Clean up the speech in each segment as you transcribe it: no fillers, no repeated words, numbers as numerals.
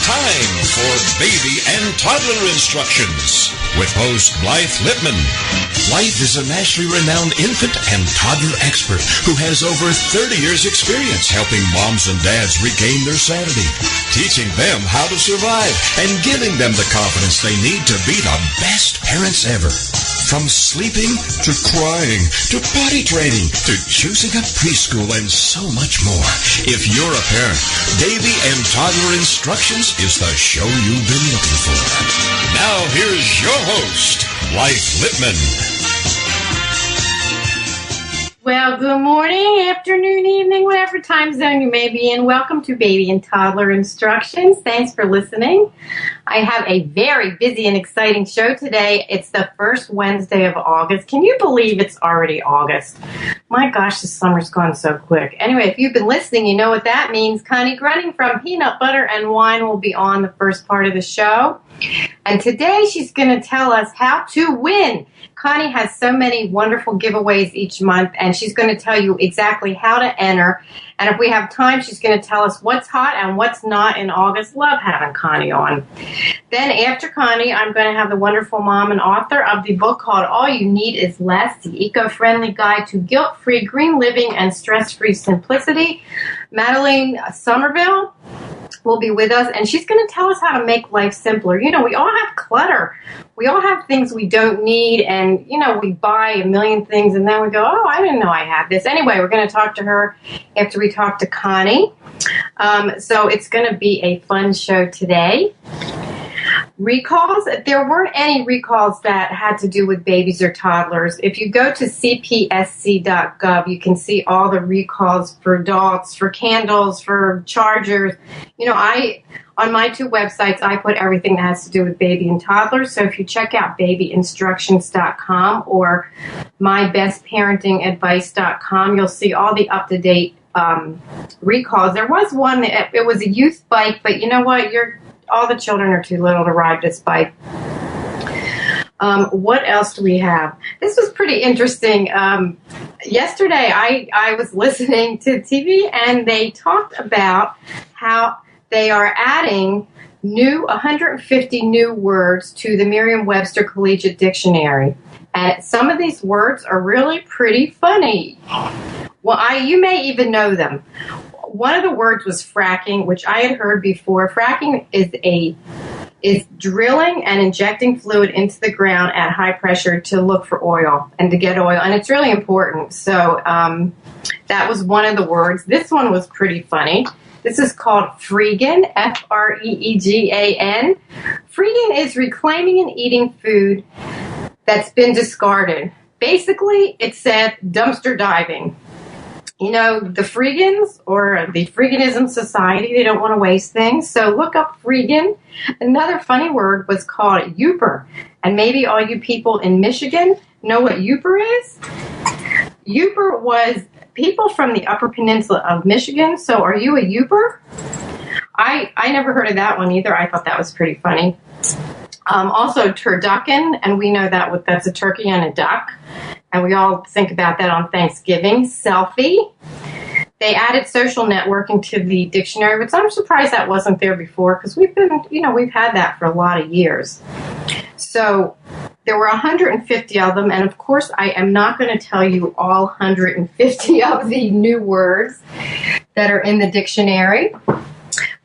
time for Baby and Toddler Instructions with host Blythe Lipman. Blythe is a nationally renowned infant and toddler expert who has over 30 years' experience helping moms and dads regain their sanity, teaching them how to survive, and giving them the confidence they need to be the best parents ever. From sleeping to crying to potty training to choosing a preschool and so much more. If you're a parent, Baby and Toddler Instructions is the show you've been looking for. Now here's your host, Blythe Lipman. Well, good morning, afternoon, evening, whatever time zone you may be in. Welcome to Baby and Toddler Instructions. Thanks for listening. I have a very busy and exciting show today. It's the first Wednesday of August. Can you believe it's already August? My gosh, the summer's gone so quick. Anyway, if you've been listening, you know what that means. Connie Gruning from Peanut Butter and Wine will be on the first part of the show. And today she's going to tell us how to win. Connie has so many wonderful giveaways each month, and she's going to tell you exactly how to enter. And if we have time, she's going to tell us what's hot and what's not in August. Love having Connie on. Then after Connie, I'm going to have the wonderful mom and author of the book called All You Need Is Less, the Eco-Friendly Guide to Guilt-Free Green Living and Stress-Free Simplicity. Madeleine Sommerville will be with us, and she's going to tell us how to make life simpler. You know, we all have clutter. We all have things we don't need, and, you know, we buy a million things, and then we go, oh, I didn't know I had this. Anyway, we're going to talk to her after we talk to Connie. So it's going to be a fun show today. Recalls, there weren't any recalls that had to do with babies or toddlers. If you go to cpsc.gov, you can see all the recalls for adults, for candles, for chargers. You know, on my two websites, I put everything that has to do with baby and toddlers. So if you check out babyinstructions.com or mybestparentingadvice.com, you'll see all the up-to-date recalls. There was one, it was a youth bike, but you know what? All the children are too little to ride this bike. What else do we have? This was pretty interesting. Yesterday, I was listening to TV, and they talked about how they are adding 150 new words to the Merriam-Webster Collegiate Dictionary. And some of these words are really pretty funny. Well, you may even know them. One of the words was fracking, which I had heard before. Fracking is drilling and injecting fluid into the ground at high pressure to look for oil and to get oil. And it's really important. So that was one of the words. This one was pretty funny. This is called freegan, F-R-E-E-G-A-N. Freegan is reclaiming and eating food that's been discarded. Basically, it said dumpster diving. You know, the Freegans or the Freeganism Society, they don't want to waste things. So look up Freegan. Another funny word was called Youper. And maybe all you people in Michigan know what Youper is? Youper was people from the Upper Peninsula of Michigan. So are you a Youper? I never heard of that one either. I thought that was pretty funny. Also turducken, and we know that's a turkey and a duck. And we all think about that on Thanksgiving. Selfie. They added social networking to the dictionary, but I'm surprised that wasn't there before because we've had that for a lot of years. So there were 150 of them, and of course I am not going to tell you all 150 of the new words that are in the dictionary.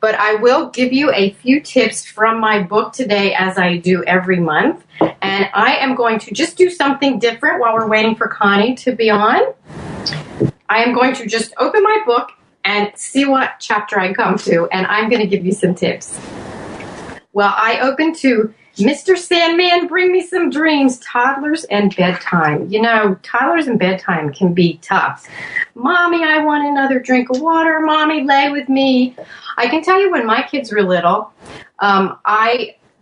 But I will give you a few tips from my book today, as I do every month. And I am going to just do something different while we're waiting for Connie to be on. I am going to just open my book and see what chapter I come to, and I'm going to give you some tips. Well, I open to Mr. Sandman, Bring Me Some Dreams, Toddlers and Bedtime. You know, toddlers and bedtime can be tough. Mommy, I want another drink of water. Mommy, lay with me. I can tell you when my kids were little,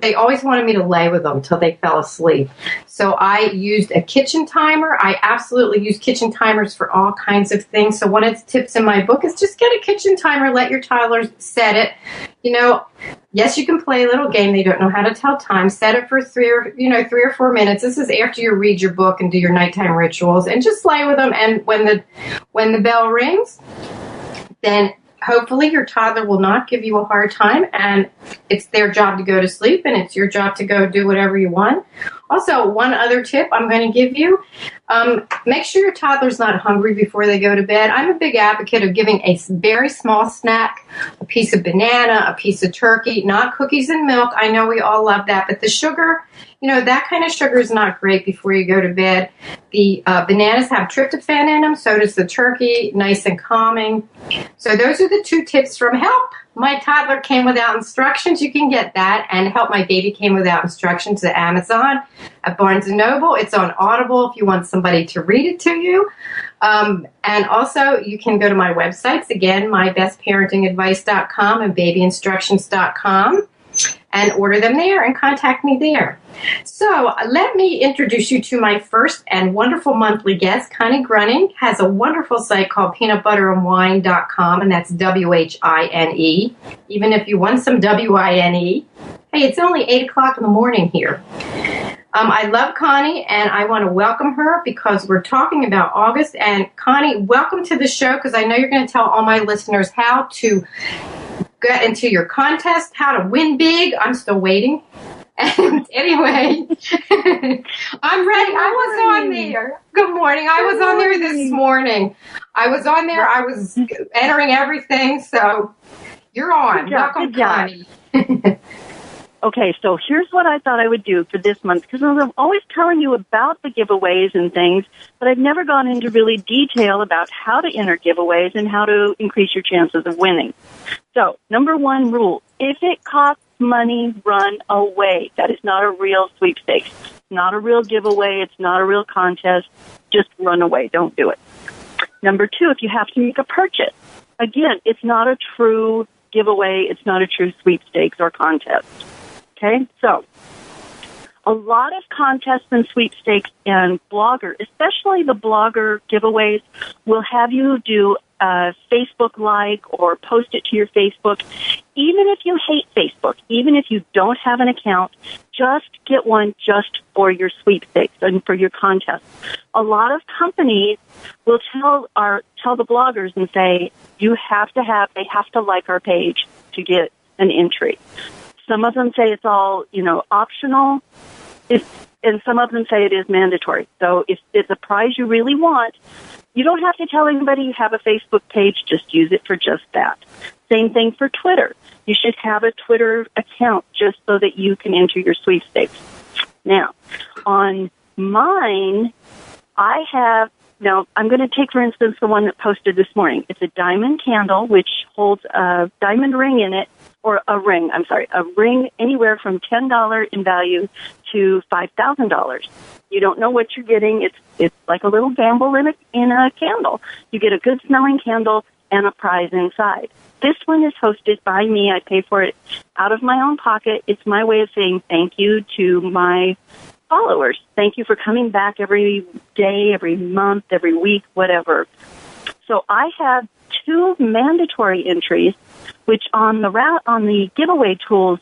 they always wanted me to lay with them till they fell asleep. So I used a kitchen timer. I absolutely use kitchen timers for all kinds of things. So one of the tips in my book is just get a kitchen timer, let your toddlers set it. You know, yes, you can play a little game. They don't know how to tell time. Set it for 3 or 4 minutes. This is after you read your book and do your nighttime rituals, and just play with them. And when the bell rings, then hopefully your toddler will not give you a hard time, and it's their job to go to sleep, and it's your job to go do whatever you want. Also, one other tip I'm going to give you, make sure your toddler's not hungry before they go to bed. I'm a big advocate of giving a very small snack, a piece of banana, a piece of turkey, not cookies and milk. I know we all love that, but the sugar, that kind of sugar is not great before you go to bed. The bananas have tryptophan in them, so does the turkey, nice and calming. So those are the 2 tips from Help My Toddler Came Without Instructions. You can get that, and Help My Baby Came Without Instructions at Amazon, at Barnes & Noble. It's on Audible if you want somebody to read it to you. And also, you can go to my websites, again, mybestparentingadvice.com and babyinstructions.com, and order them there and contact me there. So let me introduce you to my first and wonderful monthly guest. Connie Gruning has a wonderful site called peanutbutterandwine.com, and that's WHINE. Even if you want some WINE, hey, it's only 8 o'clock in the morning here. I love Connie, and I want to welcome her because we're talking about August. And Connie, welcome to the show, because I know you're going to tell all my listeners how to get into your contest, how to win big. I'm still waiting. And anyway, I'm ready. I was on there. Good morning. I was on there this morning. I was on there. I was entering everything. So you're on. Welcome, Connie. Okay, so here's what I thought I would do for this month, because I'm always telling you about the giveaways and things, but I've never gone into really detail about how to enter giveaways and how to increase your chances of winning. So, number 1 rule, if it costs money, run away. That is not a real sweepstakes. It's not a real giveaway. It's not a real contest. Just run away. Don't do it. Number 2, if you have to make a purchase, again, it's not a true giveaway. It's not a true sweepstakes or contest. Okay, so a lot of contests and sweepstakes and Blogger, especially the Blogger giveaways, will have you do a Facebook like or post it to your Facebook. Even if you hate Facebook, even if you don't have an account, just get one just for your sweepstakes and for your contest. A lot of companies will tell the bloggers and say, they have to like our page to get an entry. Some of them say it's all, optional, and some of them say it is mandatory. So if it's a prize you really want, you don't have to tell anybody you have a Facebook page. Just use it for just that. Same thing for Twitter. You should have a Twitter account just so that you can enter your sweepstakes. Now, on mine, now, I'm going to take, for instance, the one that posted this morning. It's a diamond candle, which holds a diamond ring in it, or a ring anywhere from $10 in value to $5,000. You don't know what you're getting. It's like a little gamble in a candle. You get a good-smelling candle and a prize inside. This one is hosted by me. I pay for it out of my own pocket. It's my way of saying thank you to my followers. Thank you for coming back every day, every month, every week, whatever. So I have 2 mandatory entries, which on the giveaway tools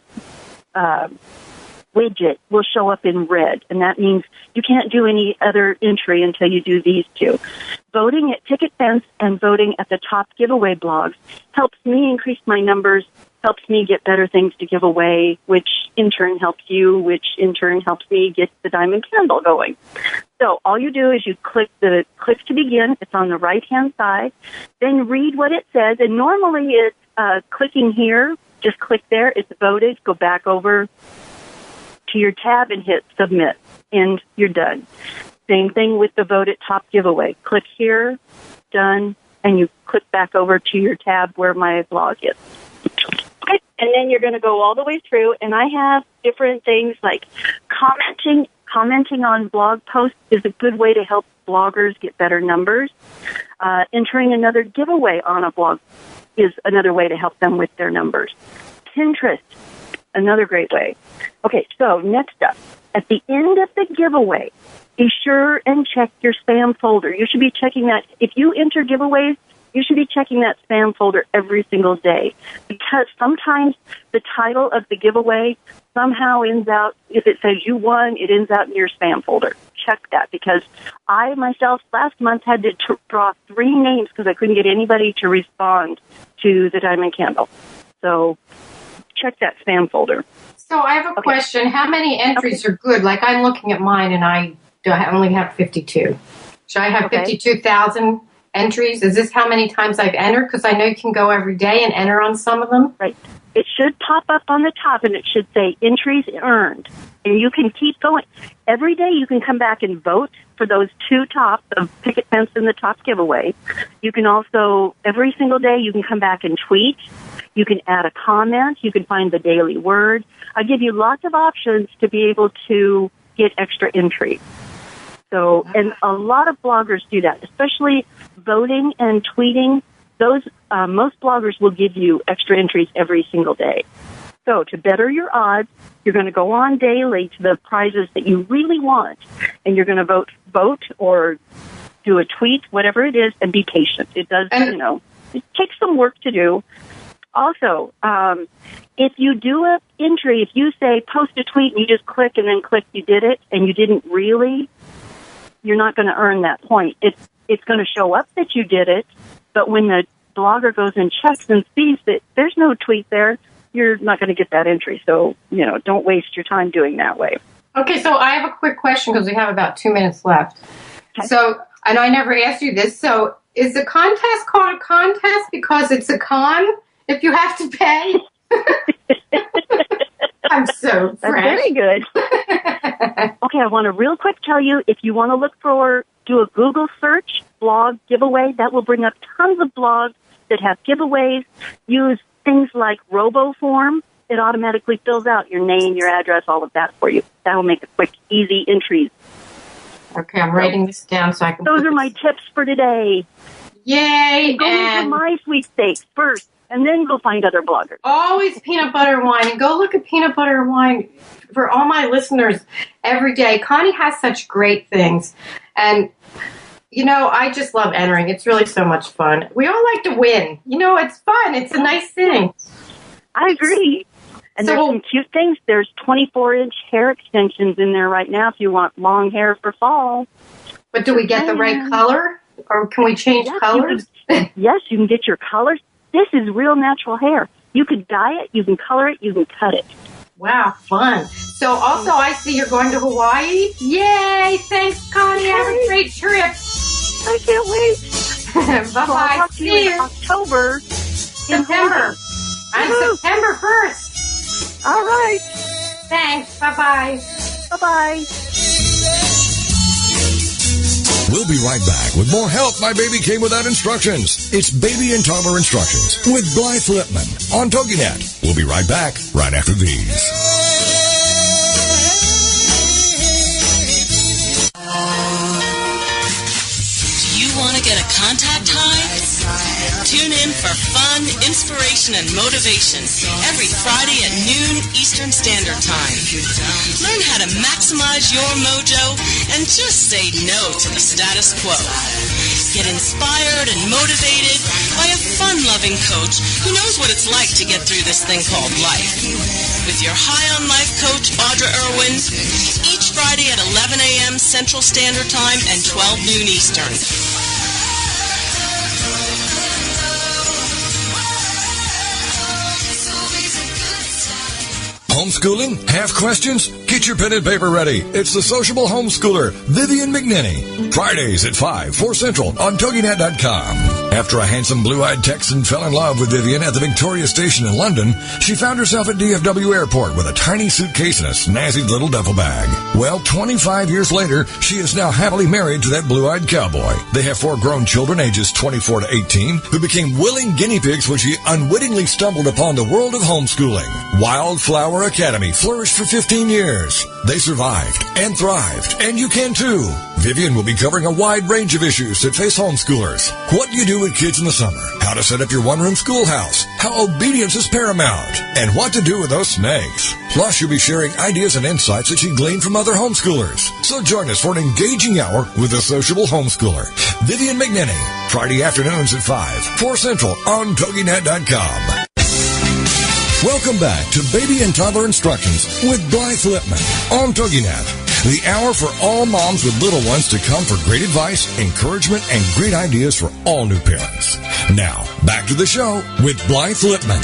widget will show up in red, and that means you can't do any other entry until you do these 2. Voting at Ticket Fence and voting at the top giveaway blogs helps me increase my numbers, helps me get better things to give away, which in turn helps you, which in turn helps me get the diamond candle going. So all you do is you click to begin. It's on the right-hand side. Then read what it says, and normally it's clicking here. Just click there. It's voted. Go back over to your tab and hit submit, and you're done. Same thing with the vote at top giveaway. Click here, done, and you click back over to your tab where my blog is. Okay, and then you're going to go all the way through, and I have different things like commenting on blog posts is a good way to help bloggers get better numbers. Entering another giveaway on a blog is another way to help them with their numbers. Pinterest, another great way. Okay, so next up, at the end of the giveaway, be sure and check your spam folder. You should be checking that. If you enter giveaways, you should be checking that spam folder every single day, because sometimes the title of the giveaway somehow ends out, if it says you won, it ends out in your spam folder. check that, because I myself last month had to draw 3 names because I couldn't get anybody to respond to the diamond candle. So check that spam folder. So I have a question. How many entries are good? Like, I'm looking at mine, and I only have 52. Should I have 52,000 entries? Is this how many times I've entered? Because I know you can go every day and enter on some of them. Right. It should pop up on the top, and it should say entries earned. And you can keep going. Every day you can come back and vote for those 2 top, the picket fence and the top giveaway. You can also, every single day, you can come back and tweet. You can add a comment. You can find the daily word. I give you lots of options to be able to get extra entries. So, and a lot of bloggers do that, especially voting and tweeting. Those, most bloggers will give you extra entries every single day. So to better your odds, you're going to go on daily to the prizes that you really want, and you're going to vote or do a tweet, whatever it is, and be patient. It does, it takes some work to do. Also, if you do an entry, if you say post a tweet and you just click and then click you did it and you didn't really, you're not going to earn that point. It's going to show up that you did it, but when the blogger goes and checks and sees that there's no tweet there, you're not going to get that entry. So, don't waste your time doing that way. Okay, so I have a quick question because we have about 2 minutes left. Okay. So, and I never asked you this. So, is the contest called a contest because it's a con if you have to pay? I'm so fresh. That's very good. Okay, I want to real quick tell you, if you want to do a Google search, blog giveaway, that will bring up tons of blogs that have giveaways. Use things like RoboForm. It automatically fills out your name, your address, all of that for you. That will make a quick, easy entries. Okay, I'm writing this down so I can... Those are my tips for today. Yay! Go into my sweepstakes first, and then go find other bloggers. Always peanut butter wine. And go look at peanut butter wine for all my listeners every day. Connie has such great things. And, I just love entering. It's really so much fun. We all like to win. It's fun. It's a nice thing. I agree. And there's some cute things. There's 24-inch hair extensions in there right now if you want long hair for fall. But do we get the right color? Or can we change colors? Yes, you can get your colors. This is real natural hair. You can dye it, you can color it, you can cut it. Wow, fun. So also I see you're going to Hawaii. Yay! Thanks, Connie. Have a great trip. I can't wait. Bye-bye. So I'll talk to you in October. September. On September 1st. All right. Thanks. Bye-bye. Bye-bye. We'll be right back with more Help My Baby Came Without Instructions. It's Baby and Toddler Instructions with Blythe Lipman on TogiNet. We'll be right back right after these. Want to get a contact high? Tune in for fun, inspiration, and motivation every Friday at noon Eastern Standard Time. Learn how to maximize your mojo and just say no to the status quo. Get inspired and motivated by a fun-loving coach who knows what it's like to get through this thing called life. With your High on Life coach, Audra Irwin, each Friday at 11 a.m. Central Standard Time and 12 noon Eastern. Homeschooling? Have questions? Get your pen and paper ready. It's the sociable homeschooler, Vivian McNinney. Fridays at 5, 4 Central on TogiNet.com. After a handsome blue-eyed Texan fell in love with Vivian at the Victoria Station in London, she found herself at DFW Airport with a tiny suitcase and a snazzy little duffel bag. Well, 25 years later, she is now happily married to that blue-eyed cowboy. They have 4 grown children, ages 24 to 18, who became willing guinea pigs when she unwittingly stumbled upon the world of homeschooling. Wildflower Academy flourished for 15 years. They survived and thrived, and you can too. Vivian will be covering a wide range of issues that face homeschoolers. What do you do with kids in the summer? How to set up your one-room schoolhouse? How obedience is paramount? And what to do with those snakes? Plus, you'll be sharing ideas and insights that she gleaned from other homeschoolers. So join us for an engaging hour with the sociable homeschooler, Vivian McNinney. Friday afternoons at 5, 4 Central on TogiNet.com. Welcome back to Baby and Toddler Instructions with Blythe Lipman on TogiNet. The hour for all moms with little ones to come for great advice, encouragement, and great ideas for all new parents. Now, back to the show with Blythe Lipman.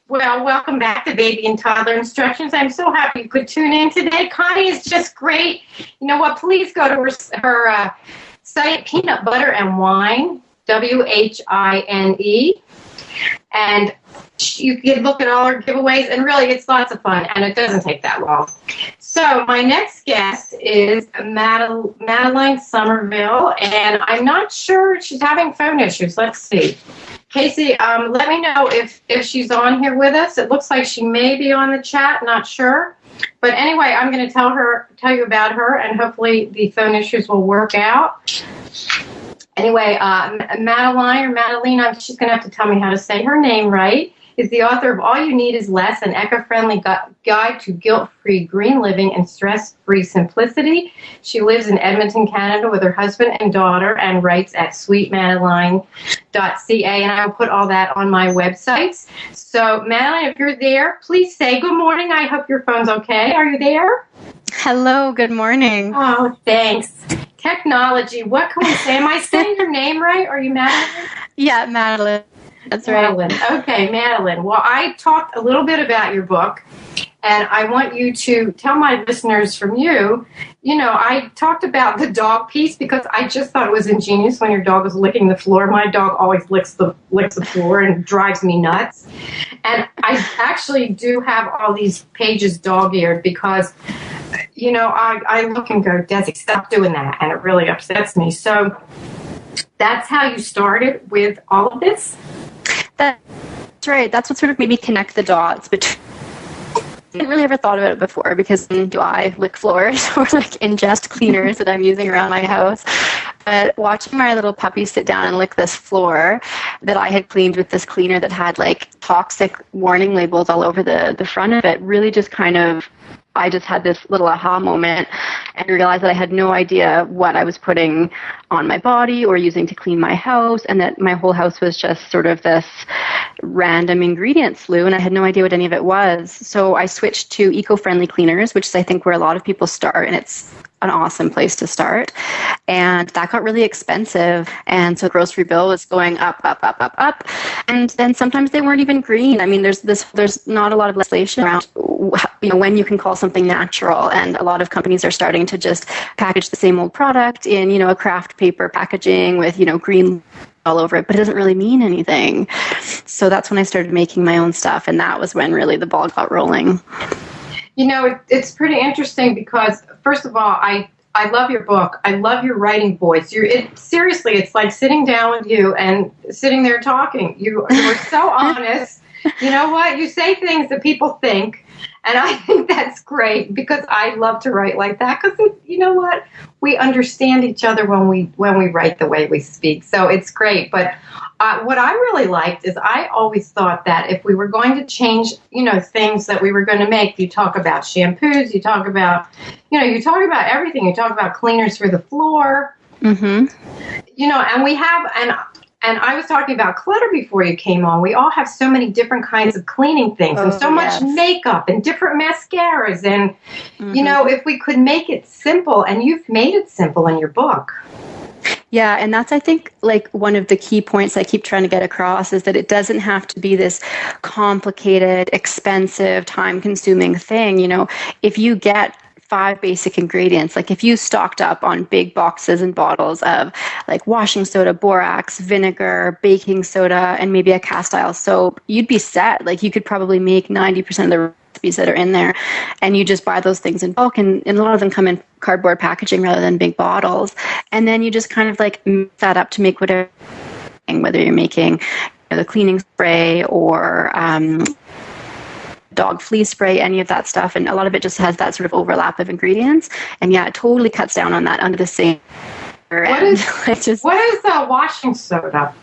Well, welcome back to Baby and Toddler Instructions. I'm so happy you could tune in today. Connie is just great. You know what? Please go to her site, Peanut Butter and Wine, WHINE. And you can look at all our giveaways, and really, it's lots of fun, and it doesn't take that long. So my next guest is Madeleine Sommerville, and I'm not sure, she's having phone issues. Let's see. Casey, let me know if she's on here with us. It looks like she may be on the chat, not sure. But anyway, I'm going to tell you about her, and hopefully the phone issues will work out. Anyway, Madeleine, she's going to have to tell me how to say her name right, is the author of All You Need Is Less, an eco-friendly guide to guilt-free green living and stress-free simplicity. She lives in Edmonton, Canada with her husband and daughter and writes at sweetmadeline.ca, and I will put all that on my websites. So, Madeleine, if you're there, please say good morning. I hope your phone's okay. Are you there? Hello, good morning. Oh, thanks. Technology. What can we say? Am I saying your name right? Are you Madeleine? Yeah, Madeleine. That's right. Madeleine. Okay, Madeleine. Well, I talked a little bit about your book, and I want you to tell my listeners from you, I talked about the dog piece because I just thought it was ingenious when your dog was licking the floor. My dog always licks the floor and drives me nuts. And I actually do have all these pages dog-eared because, I look and go, Desi, stop doing that. And it really upsets me. So that's how you started with all of this? That's right. That's what sort of made me connect the dots between. I hadn't really ever thought about it before because do I lick floors or ingest cleaners that I'm using around my house? But watching my little puppy sit down and lick this floor that I had cleaned with this cleaner that had toxic warning labels all over the front of it really just I just had this little aha moment and realized that I had no idea what I was putting on my body or using to clean my house, and that my whole house was just sort of this random ingredient slew, and I had no idea what any of it was. So I switched to eco-friendly cleaners, which is I think where a lot of people start, and it's an awesome place to start. And that got really expensive. And so the grocery bill was going up. And then sometimes they weren't even green. I mean, there's not a lot of legislation around, when you can call something natural. And a lot of companies are starting to just package the same old product in, a craft paper packaging with, green all over it, but it doesn't really mean anything. So that's when I started making my own stuff. And that was when really the ball got rolling. It's pretty interesting because, first of all, I love your book. I love your writing voice. Seriously, it's like sitting down with you and sitting there talking. You are so honest. You know what? You say things that people think, and I think that's great because I love to write like that because, you know what? We understand each other when we write the way we speak. So it's great. But what I really liked is I always thought that if we were going to change, things that we were going to make, you talk about shampoos, you talk about everything. You talk about cleaners for the floor, and we have, and I was talking about clutter before you came on. We all have so many different kinds of cleaning things and so much makeup and different mascaras. And, if we could make it simple, and you've made it simple in your book. Yeah, and that's, I think, one of the key points I keep trying to get across is that it doesn't have to be this complicated, expensive, time-consuming thing. If you get 5 basic ingredients, if you stocked up on big boxes and bottles of washing soda, borax, vinegar, baking soda, and maybe a cast iron soap, you'd be set. You could probably make 90% of the recipes that are in there, and you just buy those things in bulk, and a lot of them come in cardboard packaging rather than big bottles, and then you just kind of mix that up to make whether you're making the cleaning spray or dog flea spray, any of that stuff, and a lot of it just has that sort of overlap of ingredients, and it totally cuts down on that under the same. What is washing soda?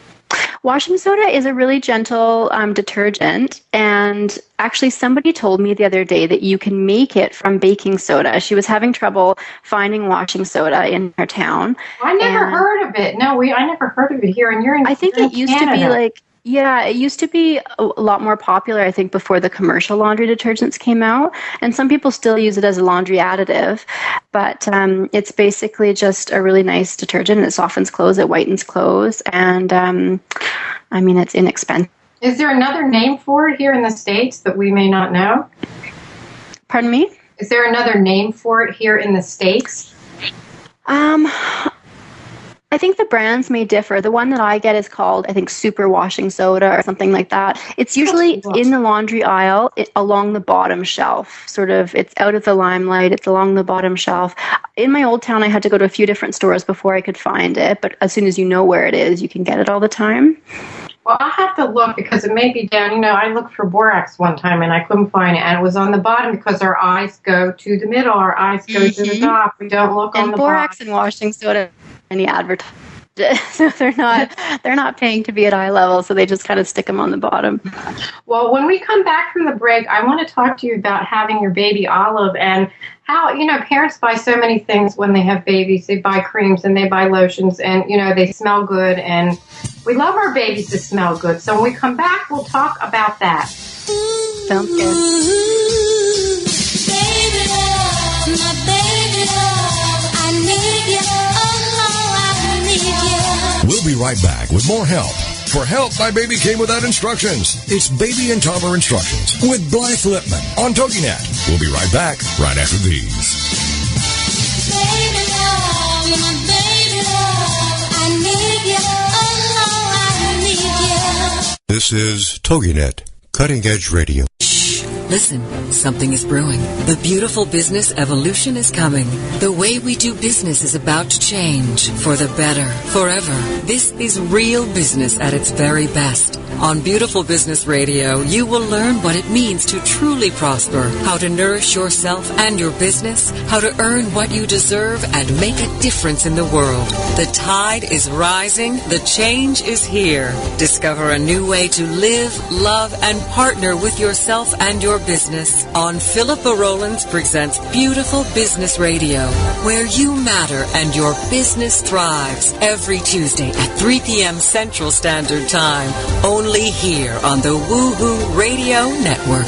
Washing soda is a really gentle detergent, and actually somebody told me the other day that you can make it from baking soda. She was having trouble finding washing soda in her town. I never heard of it. No, I never heard of it here, and you're in I think it used Canada. to be Yeah, it used to be a lot more popular, I think, before the commercial laundry detergents came out. And some people still use it as a laundry additive. But it's basically just a really nice detergent. It softens clothes, it whitens clothes. And, I mean, it's inexpensive. Is there another name for it here in the States that we may not know? Pardon me? Is there another name for it here in the States? I think the brands may differ. The one that I get is called, I think, Super Washing Soda or something like that. It's usually in the laundry aisle along the bottom shelf. Sort of, it's out of the limelight. It's along the bottom shelf. In my old town, I had to go to a few different stores before I could find it. But as soon as you know where it is, you can get it all the time. Well, I'll have to look because it may be down. I looked for borax one time and I couldn't find it. And it was on the bottom because our eyes go to the middle. Our eyes go to the top. We don't look on the bottom. And borax and washing soda, any advertising. So they're not paying to be at eye level, so they just kind of stick them on the bottom. Well, when we come back from the break, I want to talk to you about having your baby Olive and how, parents buy so many things when they have babies. They buy creams and they buy lotions and, they smell good. And we love our babies to smell good. So when we come back, we'll talk about that. Sounds good. Baby love, my baby love, I need you. We'll be right back with more help. For help, my baby came without instructions. It's Baby and Toddler Instructions with Blythe Lipman on TogiNet. We'll be right back right after these. Baby love, my baby love, I need you. Oh, I need you. This is TogiNet, Cutting Edge Radio. Listen, something is brewing. The beautiful business evolution is coming. The way we do business is about to change for the better, forever. This is real business at its very best. On Beautiful Business Radio, you will learn what it means to truly prosper, how to nourish yourself and your business, how to earn what you deserve and make a difference in the world. The tide is rising. The change is here. Discover a new way to live, love, and partner with yourself and your business on Philippa Rowlands Presents Beautiful Business Radio, where you matter and your business thrives, every Tuesday at 3 p.m. Central Standard Time, only here on the Woohoo Radio Network.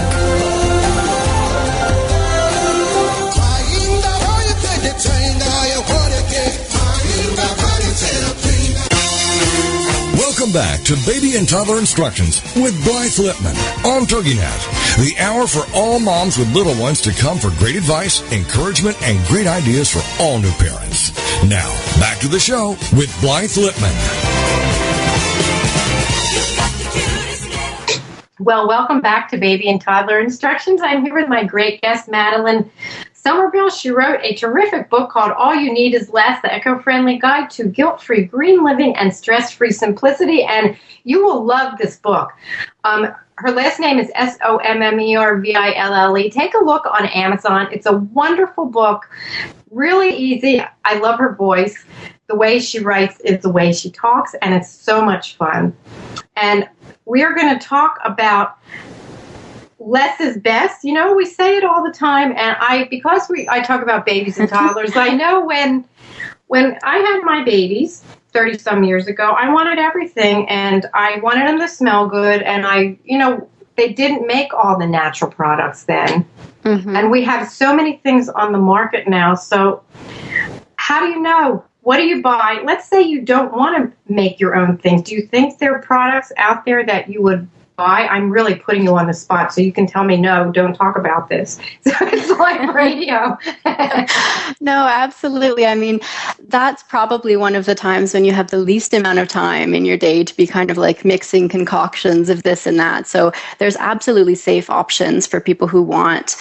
Welcome back to Baby and Toddler Instructions with Blythe Lipman on TogiNet, the hour for all moms with little ones to come for great advice, encouragement, and great ideas for all new parents. Now, back to the show with Blythe Lipman. Well, welcome back to Baby and Toddler Instructions. I'm here with my great guest, Madeleine Sommerville. She wrote a terrific book called All You Need Is Less, the Eco-Friendly Guide to Guilt-Free Green Living and Stress-Free Simplicity, and you will love this book. Her last name is Sommerville. Take a look on Amazon. It's a wonderful book, really easy. I love her voice. The way she writes is the way she talks, and it's so much fun. And we are going to talk about less is best. We say it all the time, and I talk about babies and toddlers. I know when I had my babies 30 some years ago, I wanted everything, and I wanted them to smell good, and they didn't make all the natural products then. Mm-hmm. And we have so many things on the market now. So how do you know? What do you buy? Let's say you don't want to make your own things. Do you think there are products out there that you would buy? I'm really putting you on the spot, so you can tell me, no, don't talk about this. So it's like radio. No, absolutely. I mean, that's probably one of the times when you have the least amount of time in your day to be kind of like mixing concoctions of this and that. So there's absolutely safe options for people who want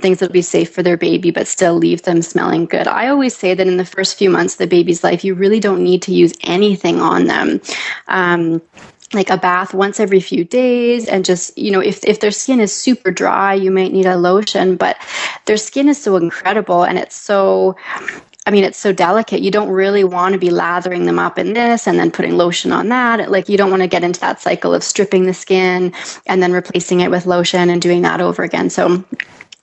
things that will be safe for their baby, but still leave them smelling good. I always say that in the first few months of the baby's life, you really don't need to use anything on them. Like a bath once every few days, and just, if their skin is super dry, you might need a lotion, but their skin is so incredible, and it's so delicate. You don't really want to be lathering them up in this and then putting lotion on that. Like, you don't want to get into that cycle of stripping the skin and then replacing it with lotion and doing that over again. So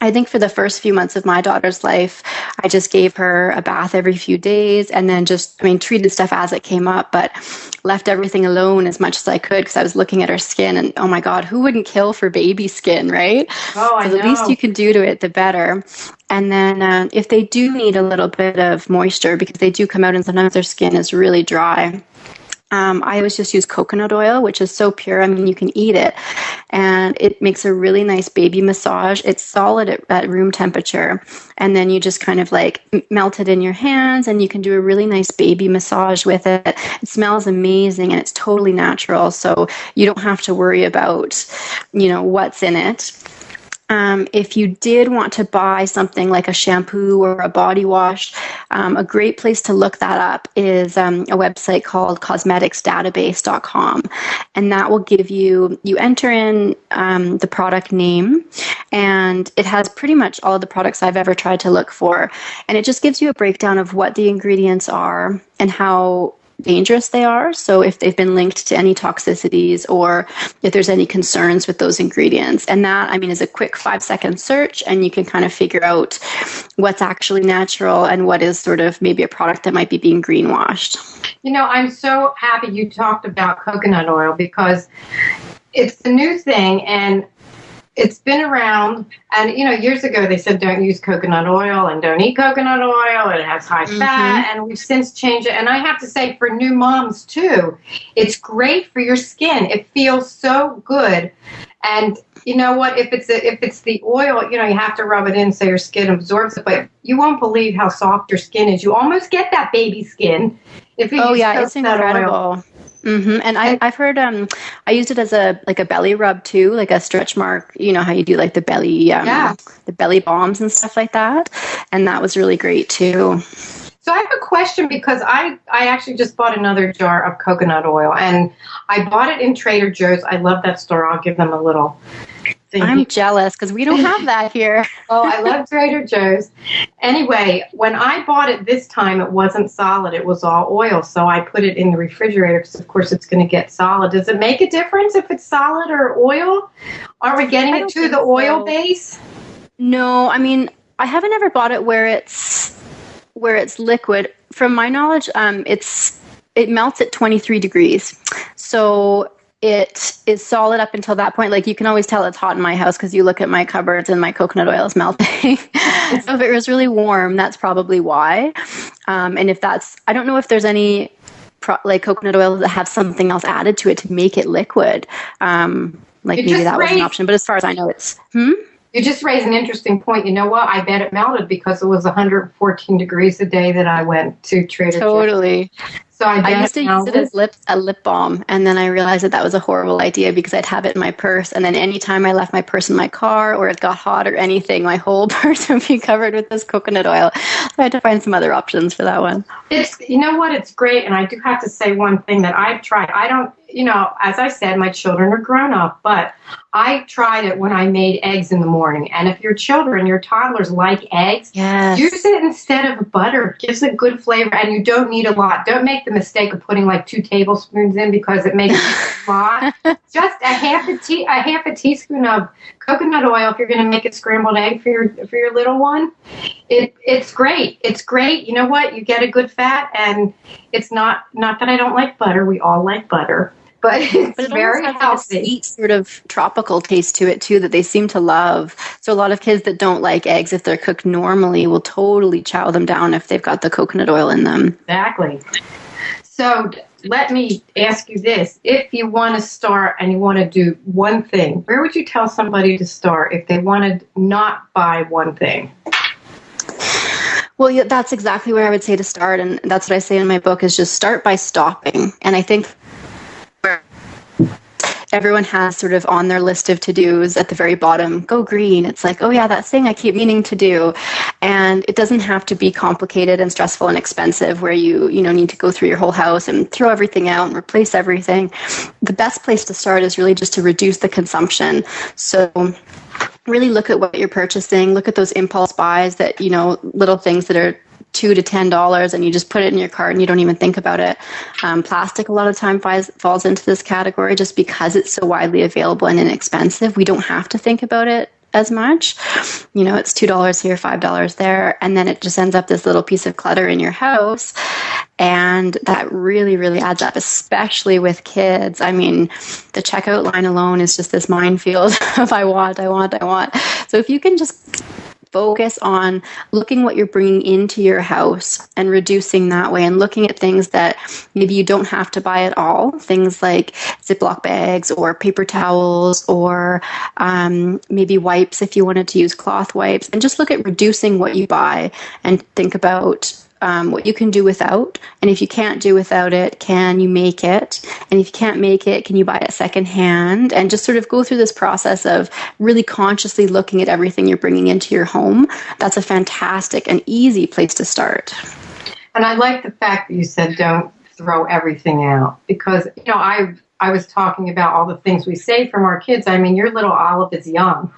I think for the first few months of my daughter's life, I just gave her a bath every few days and then treated stuff as it came up, but left everything alone as much as I could because I was looking at her skin and, oh my God, who wouldn't kill for baby skin, right? Oh, I know. So the least you can do to it, the better. And then if they do need a little bit of moisture, because they do come out and sometimes their skin is really dry, I always just use coconut oil, which is so pure. I mean, you can eat it. And it makes a really nice baby massage. It's solid at room temperature. And then you just kind of like melt it in your hands and you can do a really nice baby massage with it. It smells amazing and it's totally natural. So you don't have to worry about, what's in it. If you did want to buy something like a shampoo or a body wash, a great place to look that up is a website called cosmeticsdatabase.com. And that will give you enter in the product name, and it has pretty much all of the products I've ever tried to look for. And it just gives you a breakdown of what the ingredients are and how dangerous they are. So if they've been linked to any toxicities or if there's any concerns with those ingredients. And that, is a quick 5-second search and you can kind of figure out what's actually natural and what is sort of maybe a product that might be being greenwashed. I'm so happy you talked about coconut oil because it's the new thing and it's been around, and years ago they said don't use coconut oil and don't eat coconut oil, it has high fat, and we've since changed it. And I have to say, for new moms too, it's great for your skin. It feels so good. And you know what? If it's the oil, you have to rub it in so your skin absorbs it. But you won't believe how soft your skin is. You almost get that baby skin if you use it's incredible. Oil. Mm-hmm. And I've heard I used it as a belly rub too, like a stretch mark. You know how you do like the belly the belly balms and stuff like that, and that was really great too. So I have a question because I actually just bought another jar of coconut oil and I bought it in Trader Joe's. I love that store. I'll give them a little thing. I'm jealous because we don't have that here. Oh, I love Trader Joe's. Anyway, when I bought it this time, it wasn't solid. It was all oil. So I put it in the refrigerator because, of course, it's going to get solid. Does it make a difference if it's solid or oil? Are we getting it to the oil base? No, I haven't ever bought it where it's liquid. From my knowledge, it melts at 23 degrees. So it is solid up until that point. Like you can always tell it's hot in my house because you look at my cupboards and my coconut oil is melting. So if it was really warm, that's probably why. And if that's, I don't know if there's any like coconut oil that have something else added to it to make it liquid. Maybe that was an option. But as far as I know, it's, You just raised an interesting point. You know what? I bet it melted because it was 114 degrees the day that I went to Trader Joe's. Totally. So I used to use it as a lip balm, and then I realized that was a horrible idea because I'd have it in my purse, and then anytime I left my purse in my car or it got hot or anything, my whole purse would be covered with this coconut oil. So I had to find some other options for that one. You know what? It's great, and I do have to say one thing that I've tried. I don't, as I said, my children are grown up, but I tried it when I made eggs in the morning. And if your toddlers like eggs, use it instead of butter. It gives a good flavor, and you don't need a lot. Don't make the mistake of putting like 2 tablespoons in because it makes it a lot. Just a half a teaspoon of coconut oil if you're going to make a scrambled egg for your little one. It's great. It's great. You know what? You get a good fat, and it's not that I don't like butter. We all like butter. But it's very healthy. Like a sweet sort of tropical taste to it too that they seem to love. So a lot of kids that don't like eggs, if they're cooked normally, will totally chow them down if they've got the coconut oil in them. Exactly. So let me ask you this. If you want to start and you want to do one thing, where would you tell somebody to start if they want to not buy one thing? Well, yeah, that's exactly where I would say to start. And that's what I say in my book is just start by stopping. And I think everyone has sort of on their list of to-dos at the very bottom, go green. It's like, oh yeah, that thing I keep meaning to do. And it doesn't have to be complicated and stressful and expensive where you need to go through your whole house and throw everything out and replace everything. The best place to start is really just to reduce the consumption. So really look at what you're purchasing, look at those impulse buys that, little things that are $2 to $10 and you just put it in your cart and you don't even think about it. Plastic a lot of time falls into this category just because it's so widely available and inexpensive. We don't have to think about it as much. You know, it's $2 here, $5 there, and then it just ends up this little piece of clutter in your house. And that really, really adds up, especially with kids. I mean, the checkout line alone is just this minefield of I want. So if you can just focus on looking what you're bringing into your house and reducing that way, and looking at things that maybe you don't have to buy at all, things like Ziploc bags or paper towels, or maybe wipes if you wanted to use cloth wipes, and just look at reducing what you buy and think about what you can do without. And if you can't do without it, can you make it? And if you can't make it, can you buy it secondhand? And just sort of go through this process of really consciously looking at everything you're bringing into your home. That's a fantastic and easy place to start. And I like the fact that you said don't throw everything out, because, you know, I was talking about all the things we save from our kids. I mean, your little Olive is young,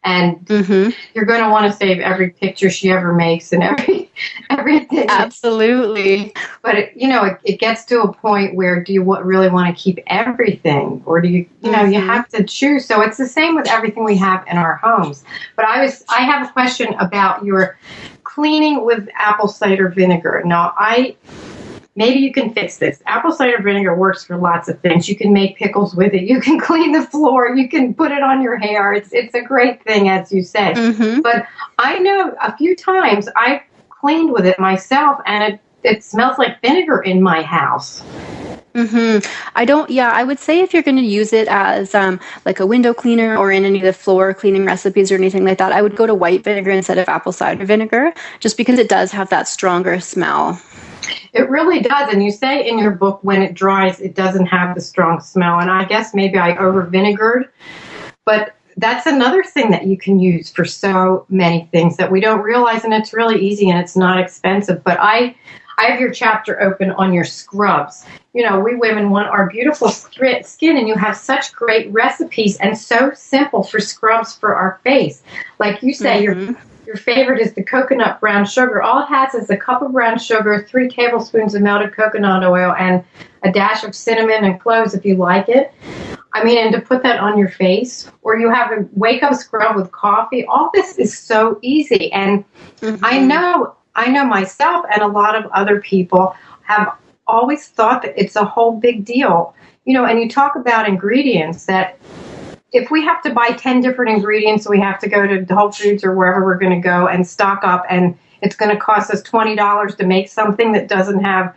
and you're going to want to save every picture she ever makes and everything. Absolutely. But it gets to a point where, do you really want to keep everything, or do you you have to choose? So it's the same with everything we have in our homes. But I have a question about your cleaning with apple cider vinegar. Now, maybe you can fix this. Apple cider vinegar works for lots of things. You can make pickles with it. You can clean the floor. You can put it on your hair. It's a great thing, as you said. But I know a few times I've cleaned with it myself, and it smells like vinegar in my house. I would say if you're going to use it as like a window cleaner or in any of the floor cleaning recipes or anything like that, I would go to white vinegar instead of apple cider vinegar, just because it does have that stronger smell. It really does. And you say in your book, when it dries, it doesn't have the strong smell. And I guess maybe I over vinegared, but that's another thing that you can use for so many things that we don't realize. And it's really easy and it's not expensive. But I have your chapter open on your scrubs. You know, we women want our beautiful skin, and you have such great recipes and so simple for scrubs for our face. Like you say, your favorite is the coconut brown sugar. All it has is a cup of brown sugar, 3 tablespoons of melted coconut oil, and a dash of cinnamon and cloves if you like it. I mean, and to put that on your face, or you have a wake-up scrub with coffee. All this is so easy. And I know myself and a lot of other people have always thought that it's a whole big deal. You know, and you talk about ingredients that if we have to buy 10 different ingredients, we have to go to Whole Foods or wherever we're going to go and stock up, and it's going to cost us $20 to make something that doesn't have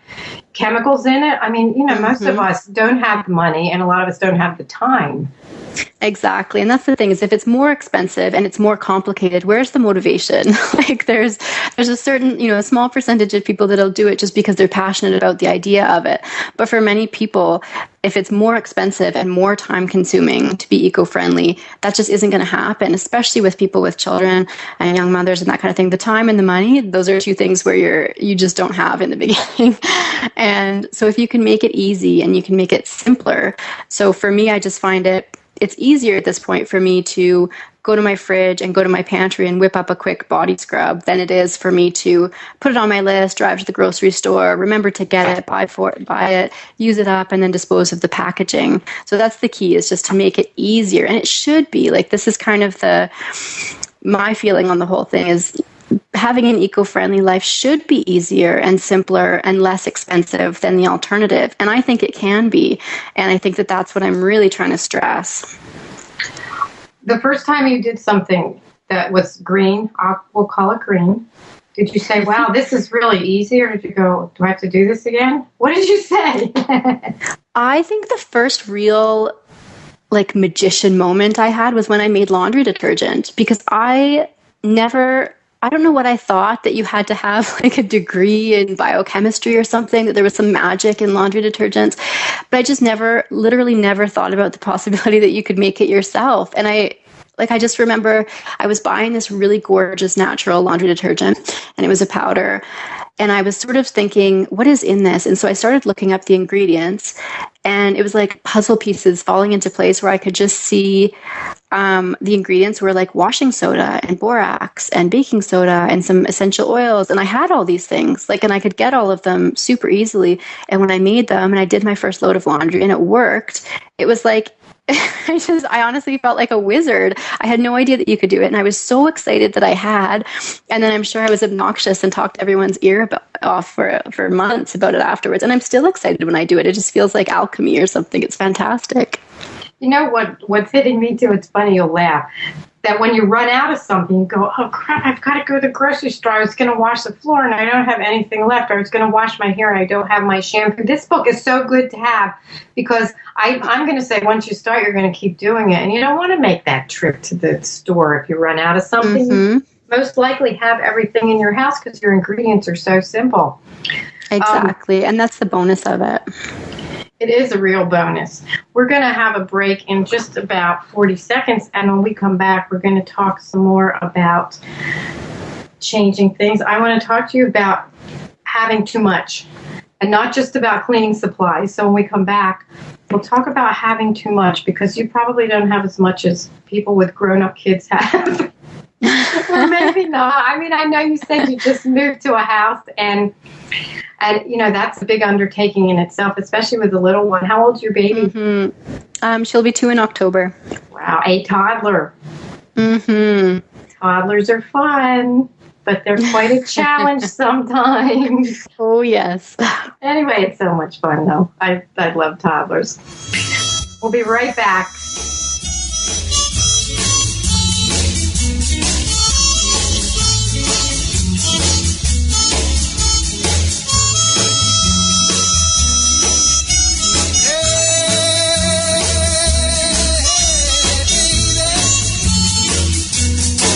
chemicals in it. I mean, you know, most of us don't have the money, and a lot of us don't have the time. Exactly. And that's the thing, is if it's more expensive and it's more complicated, where's the motivation? Like there's a certain, a small percentage of people that'll do it just because they're passionate about the idea of it. But for many people, if it's more expensive and more time consuming to be eco-friendly, that just isn't going to happen, especially with people with children and young mothers and that kind of thing. The time and the money, those are two things where you just don't have in the beginning. And so if you can make it easy and you can make it simpler. So for me, I just find it's easier at this point for me to go to my fridge and go to my pantry and whip up a quick body scrub than it is for me to put it on my list, drive to the grocery store, remember to get it, buy it, use it up, and then dispose of the packaging. So that's the key, is just to make it easier. And it should be like, this is kind of my feeling on the whole thing is having an eco-friendly life should be easier and simpler and less expensive than the alternative. And I think it can be. And I think that that's what I'm really trying to stress. The first time you did something that was green, we'll call it green, did you say, wow, this is really easy? Or did you go, do I have to do this again? What did you say? I think the first real magician moment I had was when I made laundry detergent, because I don't know what I thought, that you had to have a degree in biochemistry or something, that there was some magic in laundry detergents. But I just literally never thought about the possibility that you could make it yourself. And I just remember I was buying this really gorgeous natural laundry detergent, and it was a powder. And I was sort of thinking, what is in this? And so I started looking up the ingredients, and it was like puzzle pieces falling into place where I could just see the ingredients were like washing soda and borax and baking soda and some essential oils. And I had all these things, and I could get all of them super easily. And when I made them and I did my first load of laundry and it worked, it was like I honestly felt like a wizard. I had no idea that you could do it, and I was so excited that I had. And then I'm sure I was obnoxious and talked everyone's ear off for months about it afterwards. And I'm still excited when I do it. It just feels like alchemy or something. It's fantastic. You know what's hitting me too? It's funny, you'll laugh. That when you run out of something, you go, oh crap, I've got to go to the grocery store. I was going to wash the floor and I don't have anything left. I was going to wash my hair and I don't have my shampoo. This book is so good to have because I'm going to say once you start, you're going to keep doing it. And you don't want to make that trip to the store if you run out of something. Mm-hmm. You most likely have everything in your house because your ingredients are so simple. Exactly. And that's the bonus of it. It is a real bonus. We're going to have a break in just about 40 seconds, and when we come back, we're going to talk some more about changing things. I want to talk to you about having too much, and not just about cleaning supplies. So when we come back, we'll talk about having too much, because you probably don't have as much as people with grown-up kids have. Or maybe not. I mean, I know you said you just moved to a house, and you know, that's a big undertaking in itself, especially with the little one. How old's your baby? Mm-hmm. She'll be 2 in October. Wow, a toddler. Mm-hmm. Toddlers are fun, but they're quite a challenge sometimes. Oh, yes. Anyway, it's so much fun, though. I love toddlers. We'll be right back.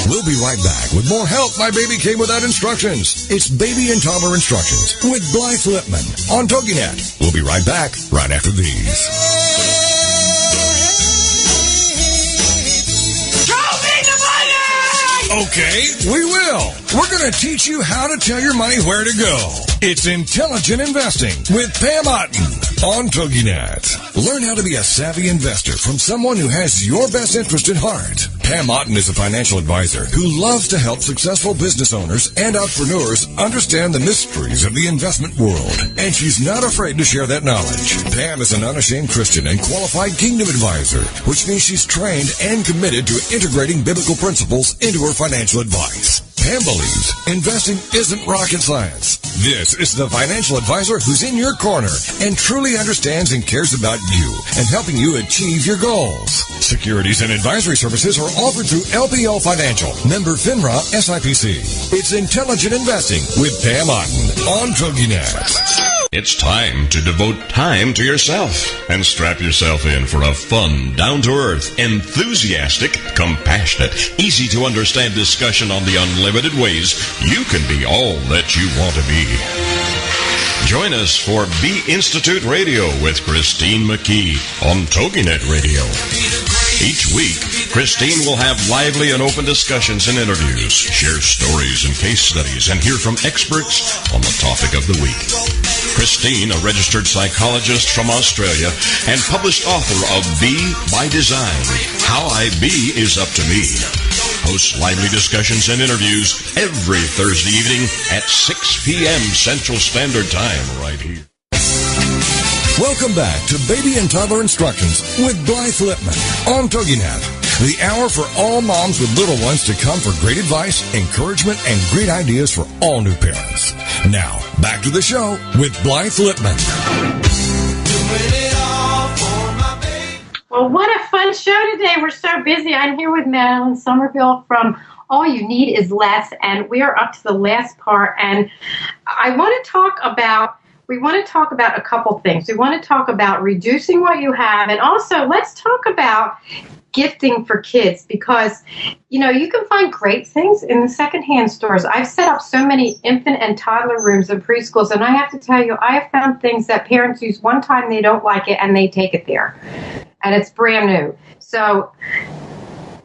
We'll be right back with more Help My Baby Came Without Instructions. It's Baby and Toddler Instructions with Blythe Lipman on TogiNet. We'll be right back right after these. Okay, we will. We're going to teach you how to tell your money where to go. It's Intelligent Investing with Pam Otten on TogiNet. Learn how to be a savvy investor from someone who has your best interest at heart. Pam Otten is a financial advisor who loves to help successful business owners and entrepreneurs understand the mysteries of the investment world. And she's not afraid to share that knowledge. Pam is an unashamed Christian and qualified kingdom advisor, which means she's trained and committed to integrating biblical principles into her financial advice. Pam believes investing isn't rocket science. This is the financial advisor who's in your corner and truly understands and cares about you and helping you achieve your goals. Securities and advisory services are offered through LPL Financial, member FINRA SIPC. It's Intelligent Investing with Pam Otten on TogiNet. It's time to devote time to yourself and strap yourself in for a fun, down-to-earth, enthusiastic, compassionate, easy-to-understand discussion on the unlimited ways you can be all that you want to be. Join us for B Institute Radio with Christine McKee on TogiNet Radio. Each week, Christine will have lively and open discussions and interviews, share stories and case studies, and hear from experts on the topic of the week. Christine, a registered psychologist from Australia and published author of Be by Design, How I Be Is Up to Me, hosts lively discussions and interviews every Thursday evening at 6 p.m. Central Standard Time right here. Welcome back to Baby and Toddler Instructions with Blythe Lipman on TogiNet. The hour for all moms with little ones to come for great advice, encouragement, and great ideas for all new parents. Now, back to the show with Blythe Lipman. Well, what a fun show today. We're so busy. I'm here with Madeleine Sommerville from All You Need Is Less, and we are up to the last part. And I want to talk about a couple things. We want to talk about reducing what you have, and also let's talk about gifting for kids, because, you know, you can find great things in the secondhand stores. I've set up so many infant and toddler rooms in preschools, and I have to tell you, I have found things that parents use one time, they don't like it, and they take it there. And it's brand new. So,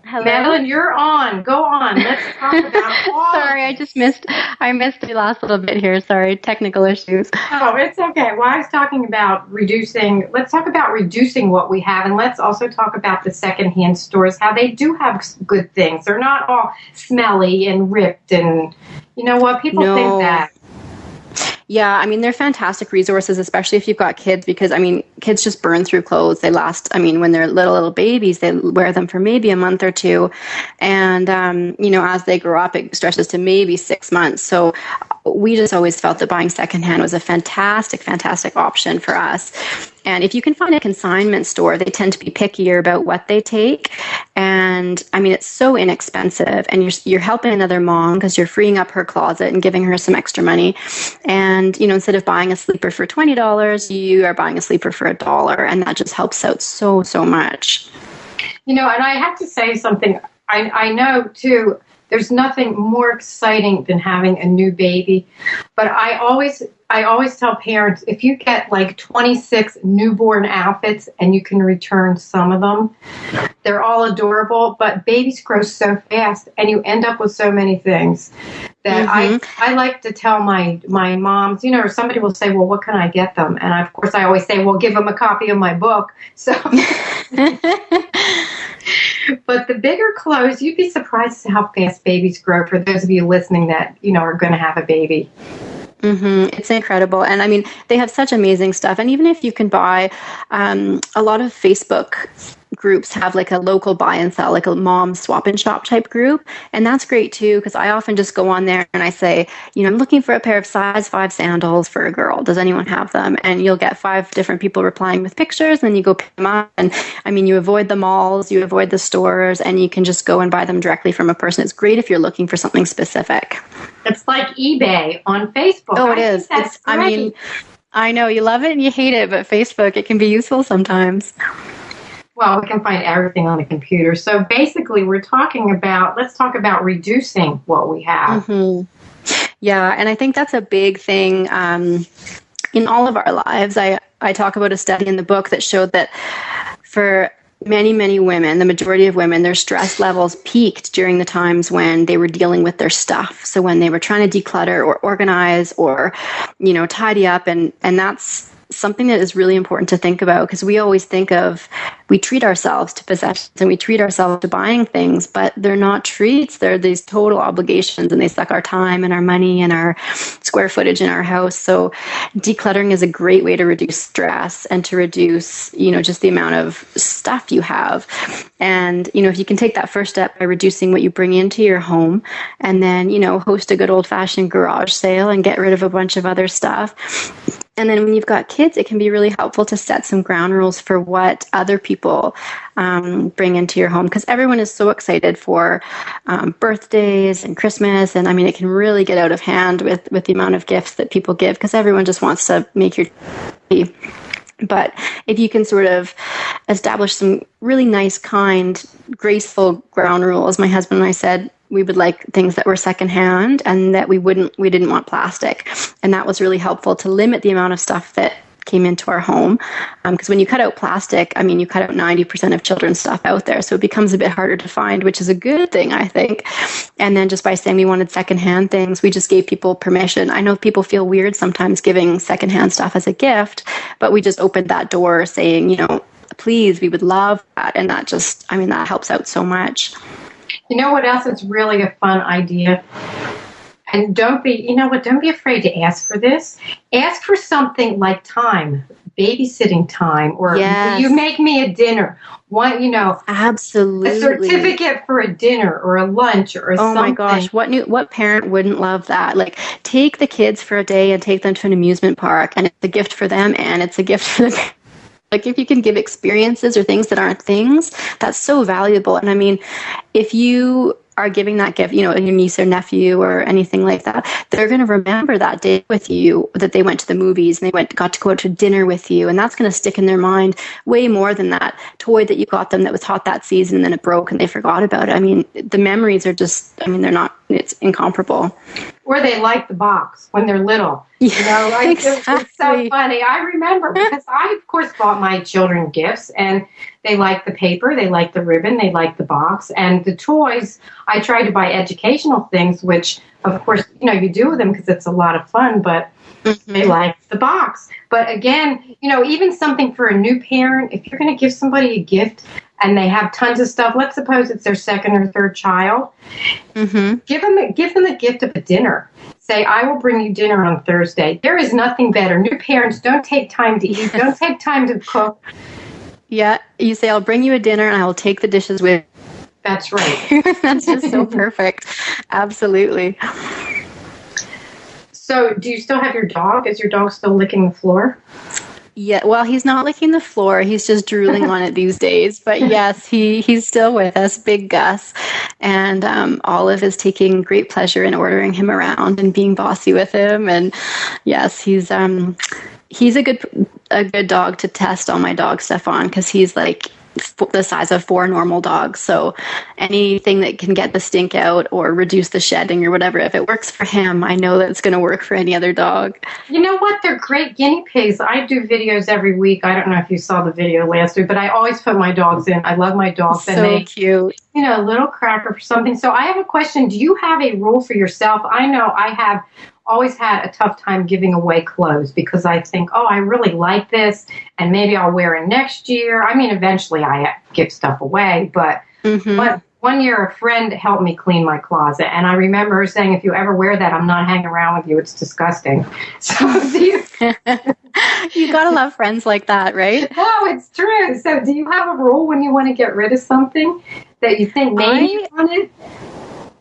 hello? Madeleine, you're on. Go on. Let's talk about all. Sorry, I missed the last little bit here. Sorry, technical issues. Oh, it's okay. Well, I was talking about reducing. Let's talk about reducing what we have, and let's also talk about the secondhand stores, how they do have good things. They're not all smelly and ripped, and you know what? People think that. Yeah, I mean, they're fantastic resources, especially if you've got kids, because, I mean, kids just burn through clothes. They last, I mean, when they're little babies, they wear them for maybe a month or two. And, as they grow up, it stretches to maybe 6 months. So we just always felt that buying secondhand was a fantastic, fantastic option for us. And if you can find a consignment store, they tend to be pickier about what they take. And I mean, it's so inexpensive, and you're helping another mom because you're freeing up her closet and giving her some extra money. And, instead of buying a sleeper for $20, you are buying a sleeper for $1. And that just helps out so, so much. And I have to say something. I know, too, there's nothing more exciting than having a new baby. But I always tell parents, if you get like 26 newborn outfits and you can return some of them, they're all adorable, but babies grow so fast and you end up with so many things that I like to tell my moms, or somebody will say, well, what can I get them? And of course I always say, well, give them a copy of my book. So, but the bigger clothes, you'd be surprised at how fast babies grow, for those of you listening that, are going to have a baby. It's incredible. And I mean, they have such amazing stuff. And even if you can buy, a lot of Facebook groups have like a local buy and sell, like a mom swap and shop type group. And that's great too, because I often just go on there and I say, I'm looking for a pair of size 5 sandals for a girl. Does anyone have them? And you'll get 5 different people replying with pictures, and then you go pick them up. And I mean, you avoid the malls, you avoid the stores, and you can just go and buy them directly from a person. It's great if you're looking for something specific. It's like eBay on Facebook. Oh, it is. I know you love it and you hate it, but Facebook, it can be useful sometimes. Well, we can find everything on the computer. So basically, let's talk about reducing what we have. Yeah, and I think that's a big thing in all of our lives. I talk about a study in the book that showed that for many, many women, the majority of women, their stress levels peaked during the times when they were dealing with their stuff. So when they were trying to declutter or organize or, tidy up, and that's something that is really important to think about, because we always think we treat ourselves to possessions and we treat ourselves to buying things, but they're not treats. They're these total obligations, and they suck our time and our money and our square footage in our house. So decluttering is a great way to reduce stress and to reduce, just the amount of stuff you have. And, if you can take that first step by reducing what you bring into your home, and then, host a good old fashioned garage sale and get rid of a bunch of other stuff. And then when you've got kids, it can be really helpful to set some ground rules for what other people bring into your home, because everyone is so excited for birthdays and Christmas. And I mean, it can really get out of hand with the amount of gifts that people give, because everyone just wants to make your tree. But if you can sort of establish some really nice, kind, graceful ground rules, my husband and I said we would like things that were secondhand and that we didn't want plastic. And that was really helpful to limit the amount of stuff that came into our home. Because when you cut out plastic, I mean, you cut out 90% of children's stuff out there. So it becomes a bit harder to find, which is a good thing, I think. And then just by saying we wanted secondhand things, we just gave people permission. I know people feel weird sometimes giving secondhand stuff as a gift, but we just opened that door saying, please, we would love that. And that that helps out so much. You know what else is really a fun idea? And don't be afraid to ask for this. Ask for something like time, babysitting time, or yes. You make me a dinner. Absolutely. A certificate for a dinner or a lunch or something. Oh my gosh, what parent wouldn't love that? Like, take the kids for a day and take them to an amusement park, and it's a gift for them and it's a gift for the parents. Like, if you can give experiences or things that aren't things, that's so valuable. And I mean, if you are giving that gift, your niece or nephew or anything like that, they're going to remember that day with you, that they went to the movies and got to go to dinner with you. And that's going to stick in their mind way more than that toy that you got them that was hot that season and then it broke and they forgot about it. I mean, the memories are it's incomparable. Or they like the box when they're little. Yeah, exactly. It's so funny. I remember because I, of course, bought my children gifts, and they like the paper, they like the ribbon, they like the box, and the toys. I try to buy educational things, which, of course, you do with them because it's a lot of fun, but they like the box. But again, even something for a new parent, if you're going to give somebody a gift and they have tons of stuff, let's suppose it's their second or third child, give them a gift of a dinner. say, I will bring you dinner on Thursday. There is nothing better. New parents, don't take time to eat. Don't take time to cook. Yeah, you say, I'll bring you a dinner and I will take the dishes with. That's right. That's just so perfect. Absolutely. So do you still have your dog? Is your dog still licking the floor? Yeah, well, he's not licking the floor. He's just drooling on it these days. But yes, he's still with us, Big Gus. And Olive is taking great pleasure in ordering him around and being bossy with him. And yes, he's a good dog to test all my dog stuff on, because he's like the size of 4 normal dogs. So anything that can get the stink out or reduce the shedding or whatever, if it works for him, I know that it's going to work for any other dog. You know what? They're great guinea pigs. I do videos every week. I don't know if you saw the video last week, but I always put my dogs in. I love my dogs. So and cute. You know, a little cracker for something. So I have a question. Do you have a rule for yourself? I know I have always had a tough time giving away clothes, because I think, oh, I really like this and maybe I'll wear it next year. I mean, eventually I give stuff away, but one year a friend helped me clean my closet, and I remember her saying, if you ever wear that, I'm not hanging around with you. It's disgusting. So you gotta love friends like that, right? No, it's true. So do you have a rule when you want to get rid of something that you think maybe you want it?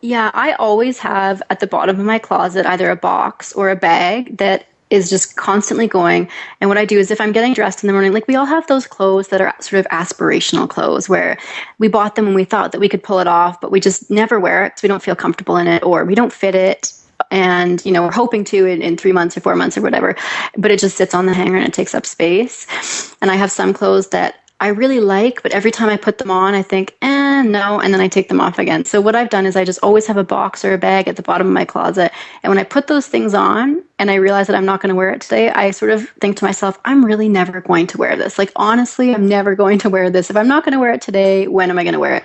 Yeah, I always have at the bottom of my closet either a box or a bag that is just constantly going. And what I do is, if I'm getting dressed in the morning, like we all have those clothes that are sort of aspirational clothes where we bought them when we thought that we could pull it off, but we just never wear it because we don't feel comfortable in it, or we don't fit it. And, you know, we're hoping to in 3 months or 4 months or whatever, but it just sits on the hanger and it takes up space. And I have some clothes that I really like, but every time I put them on, I think, no, and then I take them off again. So what I've done is I just always have a box or a bag at the bottom of my closet. And when I put those things on and I realize that I'm not going to wear it today, I sort of think to myself, I'm really never going to wear this. Like, honestly, I'm never going to wear this. If I'm not going to wear it today, when am I going to wear it?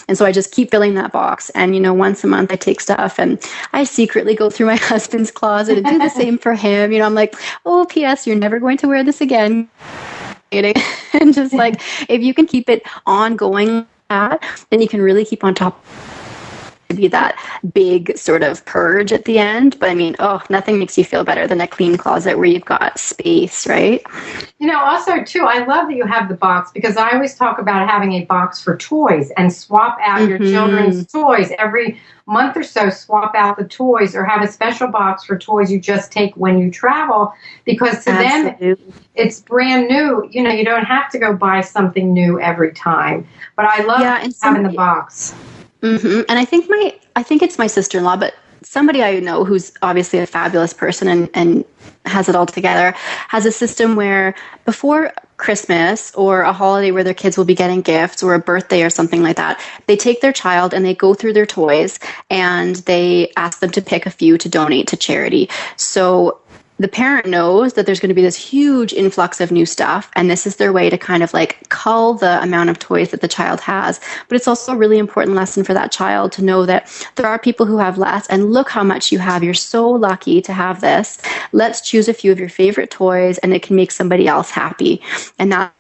And so I just keep filling that box. And, you know, once a month I take stuff and I secretly go through my husband's closet and do the same for him. You know, I'm like, oh, P.S., you're never going to wear this again. And just like, if you can keep it ongoing, then you can really keep on top to be that big sort of purge at the end. But I mean, nothing makes you feel better than a clean closet where you've got space, right? You know, also too, I love that you have the box, because I always talk about having a box for toys and swap out your children's toys every month or so. Swap out the toys, or have a special box for toys you just take when you travel, because to them it's brand new. You know, you don't have to go buy something new every time. But I love having the box. And I think it's my sister-in-law, but somebody I know who's obviously a fabulous person and has it all together, has a system where before Christmas or a holiday where their kids will be getting gifts, or a birthday or something like that, they take their child and they go through their toys and they ask them to pick a few to donate to charity. So the parent knows that there's going to be this huge influx of new stuff, and this is their way to kind of like cull the amount of toys that the child has. But it's also a really important lesson for that child to know that there are people who have less, and look how much you have. You're so lucky to have this. Let's choose a few of your favorite toys, and it can make somebody else happy. And that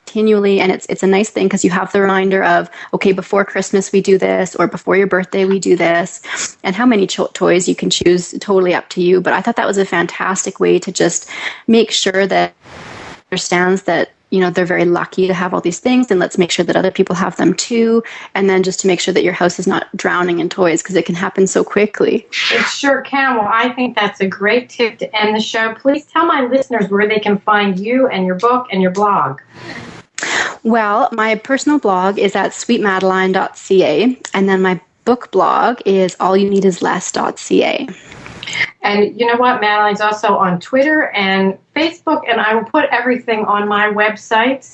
continually, and it's a nice thing because you have the reminder of, okay, before Christmas we do this, or before your birthday we do this, and how many toys you can choose, totally up to you. But I thought that was a fantastic way to just make sure that understands that, you know, they're very lucky to have all these things, and let's make sure that other people have them too. And then just to make sure that your house is not drowning in toys, because it can happen so quickly. It sure can. Well, I think that's a great tip to end the show. Please tell my listeners where they can find you and your book and your blog. Well, my personal blog is at sweetmadeline.ca, and then my book blog is allyouneedisless.ca. And you know what? Madeleine's also on Twitter and Facebook, and I will put everything on my website.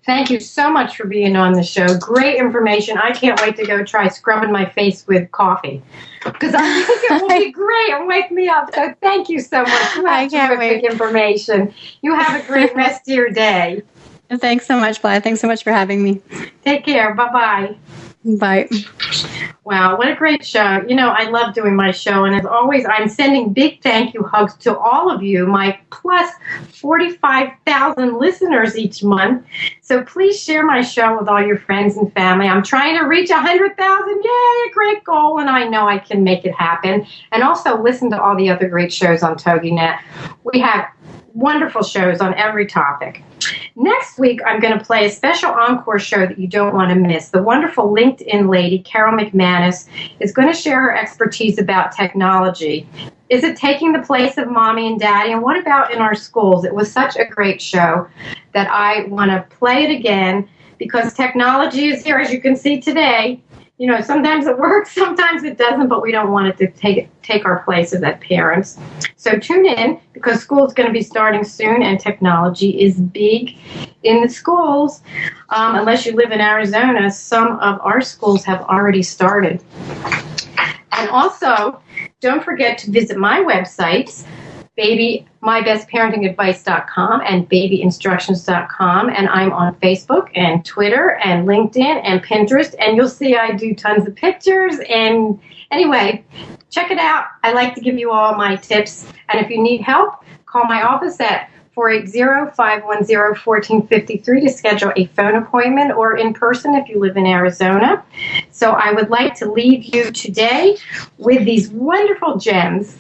Thank you so much for being on the show. Great information. I can't wait to go try scrubbing my face with coffee, because I think it will be great and wake me up. So thank you so much. You have terrific information. You have a great rest of your day. Thanks so much, Blythe. Thanks so much for having me. Take care. Bye-bye. Bye. Wow, what a great show. You know, I love doing my show, and as always, I'm sending big thank you hugs to all of you, my plus 45,000 listeners each month. So please share my show with all your friends and family. I'm trying to reach 100,000. Yay, a great goal, and I know I can make it happen. And also listen to all the other great shows on TogiNet. We have wonderful shows on every topic. Next week, I'm going to play a special encore show that you don't want to miss. The wonderful LinkedIn lady, Carol McManus, is going to share her expertise about technology. Is it taking the place of mommy and daddy? And what about in our schools? It was such a great show that I want to play it again because technology is here, as you can see today. You know, sometimes it works, sometimes it doesn't, but we don't want it to take our places as parents. So tune in because school is going to be starting soon and technology is big in the schools. Unless you live in Arizona, some of our schools have already started. And also, don't forget to visit my websites, mybestparentingadvice.com and babyinstructions.com, and I'm on Facebook and Twitter and LinkedIn and Pinterest, and you'll see I do tons of pictures. And anyway, check it out. I like to give you all my tips, and if you need help, call my office at 480-510-1453 to schedule a phone appointment or in person if you live in Arizona. So I would like to leave you today with these wonderful gems.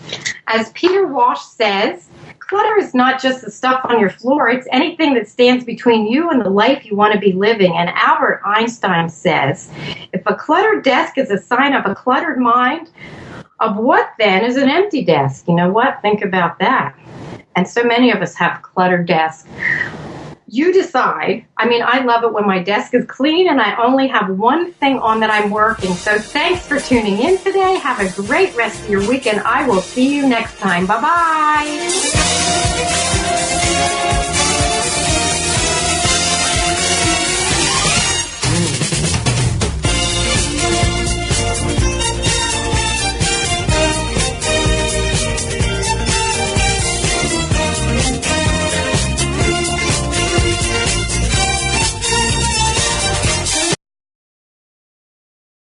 As Peter Walsh says, clutter is not just the stuff on your floor, it's anything that stands between you and the life you want to be living. And Albert Einstein says, if a cluttered desk is a sign of a cluttered mind, of what then is an empty desk? You know what? Think about that. And so many of us have cluttered desks. You decide. I mean, I love it when my desk is clean and I only have one thing on that I'm working. So thanks for tuning in today. Have a great rest of your week, and I will see you next time. Bye-bye.